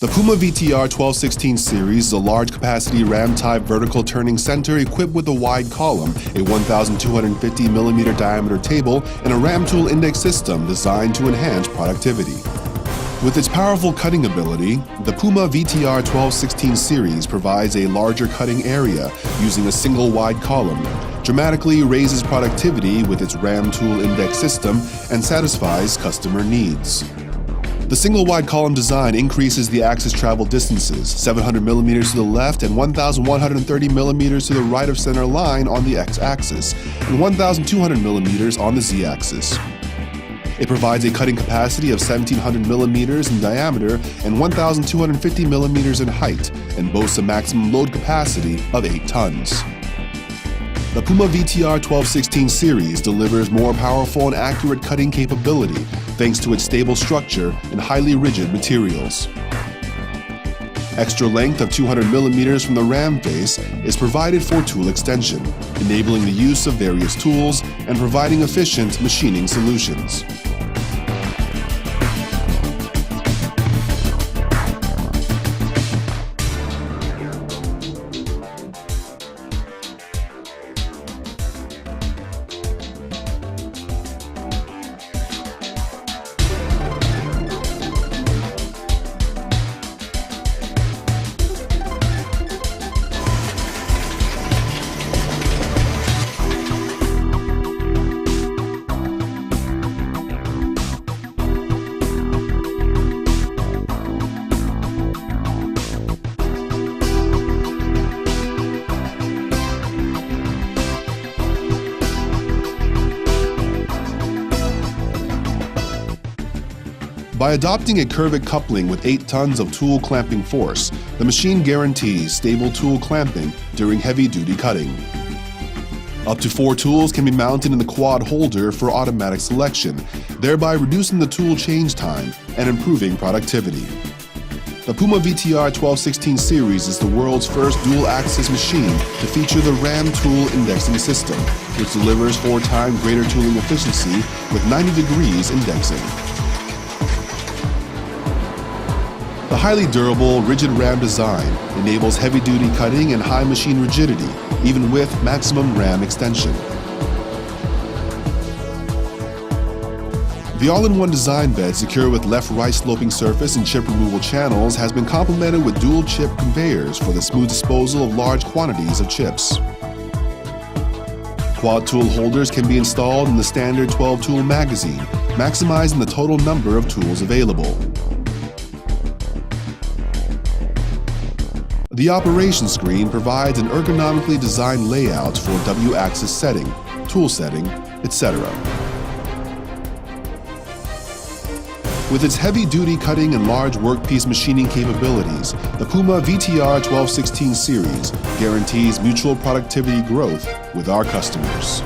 The PUMA VTR1216 series is a large-capacity RAM-type vertical turning center equipped with a wide column, a 1,250mm diameter table, and a RAM tool index system designed to enhance productivity. With its powerful cutting ability, the PUMA VTR1216 series provides a larger cutting area using a single wide column, dramatically raises productivity with its RAM tool index system, and satisfies customer needs. The single wide column design increases the axis travel distances, 700mm to the left and 1,130mm to the right of center line on the x-axis, and 1,200mm on the z-axis. It provides a cutting capacity of 1,700mm in diameter and 1,250mm in height, and boasts a maximum load capacity of 8 tons. The PUMA VTR1216 series delivers more powerful and accurate cutting capability thanks to its stable structure and highly rigid materials. Extra length of 200mm from the RAM face is provided for tool extension, enabling the use of various tools and providing efficient machining solutions. By adopting a curved coupling with 8 tons of tool clamping force, the machine guarantees stable tool clamping during heavy-duty cutting. Up to 4 tools can be mounted in the quad holder for automatic selection, thereby reducing the tool change time and improving productivity. The PUMA VTR1216 series is the world's first dual-axis machine to feature the RAM tool indexing system, which delivers 4 times greater tooling efficiency with 90 degrees indexing. The highly durable, rigid RAM design enables heavy-duty cutting and high machine rigidity, even with maximum RAM extension. The all-in-one design bed secured with left-right sloping surface and chip removal channels has been complemented with dual chip conveyors for the smooth disposal of large quantities of chips. Quad tool holders can be installed in the standard 12-tool magazine, maximizing the total number of tools available. The operation screen provides an ergonomically designed layout for W-axis setting, tool setting, etc. With its heavy-duty cutting and large workpiece machining capabilities, the PUMA VTR1216 series guarantees mutual productivity growth with our customers.